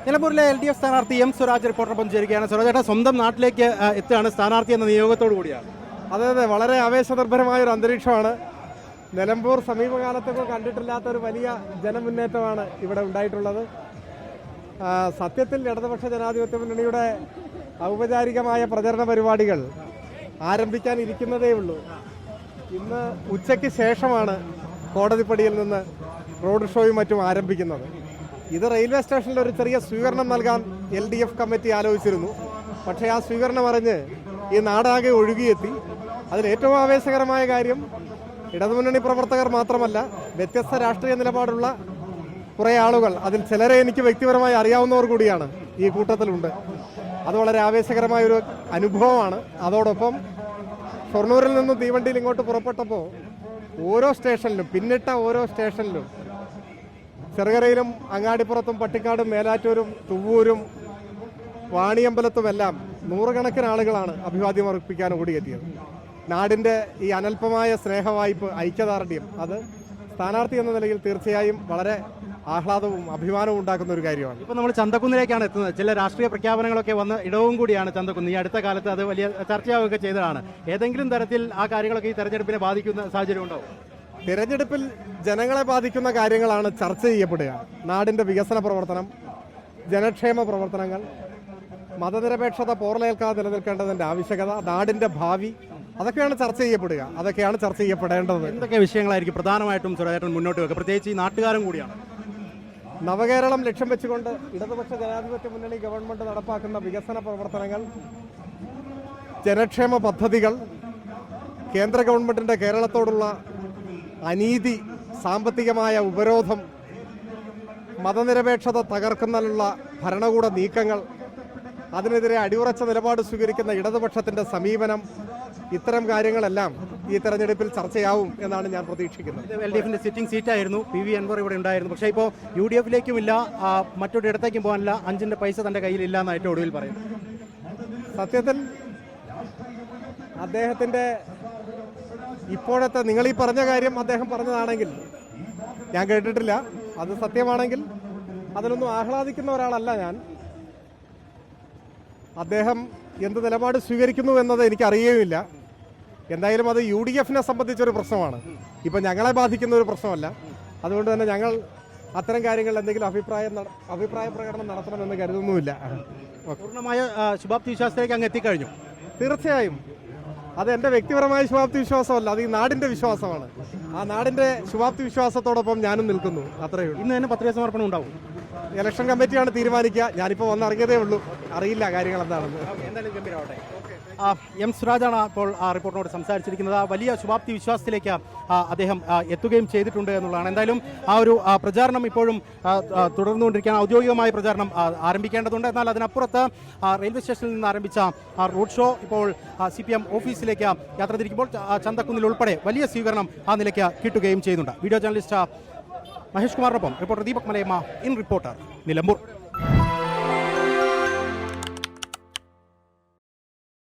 നിലമ്പൂരിലെ LDF സ്ഥാനാർത്ഥി M Swaraj റിപ്പോർട്ടറൊപ്പം ചേരുകയാണ്. സ്വരാജേട്ട സ്വന്തം നാട്ടിലേക്ക് എത്തുകയാണ് സ്ഥാനാർത്ഥി എന്ന നിയോഗത്തോടു കൂടിയാണ്. അതെ, വളരെ ആവേശനിർഭരമായ ഒരു അന്തരീക്ഷമാണ്. നിലമ്പൂർ സമീപകാലത്തൊക്കെ കണ്ടിട്ടില്ലാത്തൊരു വലിയ ജനമുന്നേറ്റമാണ് ഇവിടെ ഉണ്ടായിട്ടുള്ളത്. സത്യത്തിൽ ഇടതുപക്ഷ ജനാധിപത്യ മുന്നണിയുടെ ഔപചാരികമായ പ്രചരണ പരിപാടികൾ ആരംഭിക്കാനിരിക്കുന്നതേ ഉള്ളൂ. ഇന്ന് ഉച്ചയ്ക്ക് ശേഷമാണ് കോടതിപ്പടിയിൽ നിന്ന് റോഡ് ഷോയും മറ്റും ആരംഭിക്കുന്നത്. ഇത് റെയിൽവേ സ്റ്റേഷനിൽ ഒരു ചെറിയ സ്വീകരണം നൽകാൻ LDF കമ്മിറ്റി ആലോചിച്ചിരുന്നു. പക്ഷേ ആ സ്വീകരണം അറിഞ്ഞ് ഈ നാടാകെ ഒഴുകിയെത്തി. അതിലേറ്റവും ആവേശകരമായ കാര്യം ഇടതുമുന്നണി പ്രവർത്തകർ മാത്രമല്ല, വ്യത്യസ്ത രാഷ്ട്രീയ നിലപാടുള്ള കുറേ ആളുകൾ, അതിൽ ചിലരെ എനിക്ക് വ്യക്തിപരമായി അറിയാവുന്നവർ കൂടിയാണ് ഈ കൂട്ടത്തിലുണ്ട്. അത് വളരെ ആവേശകരമായൊരു അനുഭവമാണ്. അതോടൊപ്പം ഷൊർണൂരിൽ നിന്നും തീവണ്ടിയിൽ ഇങ്ങോട്ട് പുറപ്പെട്ടപ്പോൾ ഓരോ സ്റ്റേഷനിലും, പിന്നിട്ട ഓരോ സ്റ്റേഷനിലും, ചെറുകരയിലും അങ്ങാടിപ്പുറത്തും പട്ടിക്കാടും മേലാറ്റൂരും തുവ്വൂരും വാണിയമ്പലത്തുമെല്ലാം നൂറുകണക്കിന് ആളുകളാണ് അഭിവാദ്യം അർപ്പിക്കാൻ ഓടിയെത്തിയത്. നാടിൻ്റെ ഈ അനൽപമായ സ്നേഹവായ്പ്, ഐക്യദാർഢ്യം, അത് സ്ഥാനാർത്ഥി എന്ന നിലയിൽ തീർച്ചയായും വളരെ ആഹ്ലാദവും അഭിമാനവും ഉണ്ടാക്കുന്ന ഒരു കാര്യമാണ്. ഇപ്പോൾ നമ്മൾ ചന്തക്കുന്നിലേക്കാണ് എത്തുന്നത്. ചില രാഷ്ട്രീയ പ്രഖ്യാപനങ്ങളൊക്കെ വന്ന് ഇടവും കൂടിയാണ് ചന്തക്കുന്ന്. ഈ അടുത്ത കാലത്ത് അത് വലിയ ചർച്ചയാവുകയൊക്കെ ചെയ്തതാണ്. ഏതെങ്കിലും തരത്തിൽ ആ കാര്യങ്ങളൊക്കെ ഈ തെരഞ്ഞെടുപ്പിനെ ബാധിക്കുന്ന സാഹചര്യം ഉണ്ടാവും? തിരഞ്ഞെടുപ്പിൽ ജനങ്ങളെ ബാധിക്കുന്ന കാര്യങ്ങളാണ് ചർച്ച ചെയ്യപ്പെടുക. നാടിൻ്റെ വികസന പ്രവർത്തനം, ജനക്ഷേമ പ്രവർത്തനങ്ങൾ, മതനിരപേക്ഷത പോർലേൽക്കാതെ നിലനിൽക്കേണ്ടതിൻ്റെ ആവശ്യകത, നാടിൻ്റെ ഭാവി, അതൊക്കെയാണ് ചർച്ച ചെയ്യപ്പെടുക. അതൊക്കെയാണ് ചർച്ച ചെയ്യപ്പെടേണ്ടത്. എന്തൊക്കെ വിഷയങ്ങളായിരിക്കും പ്രധാനമായിട്ടും സ്വരാജേട്ടൻ മുന്നോട്ട് വെക്കുക? പ്രത്യേകിച്ച് ഈ നാട്ടുകാരും കൂടിയാണ്. നവകേരളം ലക്ഷ്യം വെച്ചുകൊണ്ട് ഇടതുപക്ഷ ജനാധിപത്യ മുന്നണി ഗവൺമെൻറ് നടപ്പാക്കുന്ന വികസന പ്രവർത്തനങ്ങൾ, ജനക്ഷേമ പദ്ധതികൾ, കേന്ദ്ര ഗവൺമെൻറ്റിൻ്റെ കേരളത്തോടുള്ള അനീതി, സാമ്പത്തികമായ ഉപരോധം, മതനിരപേക്ഷത തകർക്കുന്നതിനുള്ള ഭരണകൂട നീക്കങ്ങൾ, അതിനെതിരെ അടിയുറച്ച നിലപാട് സ്വീകരിക്കുന്ന ഇടതുപക്ഷത്തിൻ്റെ സമീപനം, ഇത്തരം കാര്യങ്ങളെല്ലാം ഈ തെരഞ്ഞെടുപ്പിൽ ചർച്ചയാവും എന്നാണ് ഞാൻ പ്രതീക്ഷിക്കുന്നത്. LDFിന്റെ സിറ്റിംഗ് സീറ്റായിരുന്നു. PV അൻവർ ഇവിടെ ഉണ്ടായിരുന്നു. പക്ഷേ ഇപ്പോൾ UDFിലേക്കും ഇല്ല, മറ്റൊരിടത്തേക്കും പോകാനില്ല, 5 പൈസ തൻ്റെ കയ്യിലില്ല എന്ന് ഏറ്റവും ഒടുവിൽ പറയും. സത്യത്തിൽ അദ്ദേഹത്തിൻ്റെ ഇപ്പോഴത്തെ, നിങ്ങൾ ഈ പറഞ്ഞ കാര്യം അദ്ദേഹം പറഞ്ഞതാണെങ്കിൽ, ഞാൻ കേട്ടിട്ടില്ല, അത് സത്യമാണെങ്കിൽ അതിലൊന്നും ആഹ്ലാദിക്കുന്ന ഒരാളല്ല ഞാൻ. അദ്ദേഹം എന്ത് നിലപാട് സ്വീകരിക്കുന്നു എന്നത് എനിക്കറിയുകയില്ല. എന്തായാലും അത് UDFിനെ സംബന്ധിച്ചൊരു പ്രശ്നമാണ്, ഇപ്പം ഞങ്ങളെ ബാധിക്കുന്ന ഒരു പ്രശ്നമല്ല. അതുകൊണ്ട് തന്നെ ഞങ്ങൾ അത്തരം കാര്യങ്ങളിൽ എന്തെങ്കിലും അഭിപ്രായ പ്രകടനം നടത്തണമെന്ന് കരുതുന്നുമില്ല. പൂർണ്ണമായ ശുഭാപ്തി വിശ്വാസത്തിലേക്ക് അങ്ങ് എത്തിക്കഴിഞ്ഞു? തീർച്ചയായും. അത് എൻ്റെ വ്യക്തിപരമായ ശുഭാപ്തി വിശ്വാസമല്ല, അത് ഈ നാടിൻ്റെ വിശ്വാസമാണ്. ആ നാടിൻ്റെ ശുഭാപ്തി വിശ്വാസത്തോടൊപ്പം ഞാനും നിൽക്കുന്നു, അത്രയേ ഉള്ളൂ. ഇന്ന് തന്നെ പത്രിക സമർപ്പണം ഉണ്ടാവും? ഇലക്ഷൻ കമ്മിറ്റിയാണ് തീരുമാനിക്കുക. ഞാനിപ്പോൾ വന്നിറങ്ങിയതേ ഉള്ളൂ, അറിയില്ല കാര്യങ്ങൾ എന്താണെന്ന്. എന്തായാലും ഗംഭീരമാവട്ടെ. എം സ്വരാജാണ് ഇപ്പോൾ ആ റിപ്പോർട്ടിനോട് സംസാരിച്ചിരിക്കുന്നത്. വലിയ ശുഭാപ്തി വിശ്വാസത്തിലേക്ക് അദ്ദേഹം എത്തുകയും ചെയ്തിട്ടുണ്ട് എന്നുള്ളതാണ്. എന്തായാലും ആ ഒരു പ്രചാരണം ഇപ്പോഴും തുടർന്നുകൊണ്ടിരിക്കുകയാണ്. ഔദ്യോഗികമായ പ്രചാരണം ആരംഭിക്കേണ്ടതുണ്ട്. എന്നാൽ അതിനപ്പുറത്ത് റെയിൽവേ സ്റ്റേഷനിൽ നിന്ന് ആരംഭിച്ച റോഡ് ഷോ ഇപ്പോൾ CPM ഓഫീസിലേക്ക് യാത്ര തിരിക്കുമ്പോൾ ചന്തക്കുന്നിൽ ഉൾപ്പെടെ വലിയ സ്വീകരണം ആ നിലയ്ക്ക് കിട്ടുകയും ചെയ്യുന്നുണ്ട്. വീഡിയോ ജേർണലിസ്റ്റ് മഹേഷ് കുമാറിനൊപ്പം reporter Deepak Malayamma, in reporter, Nilambur.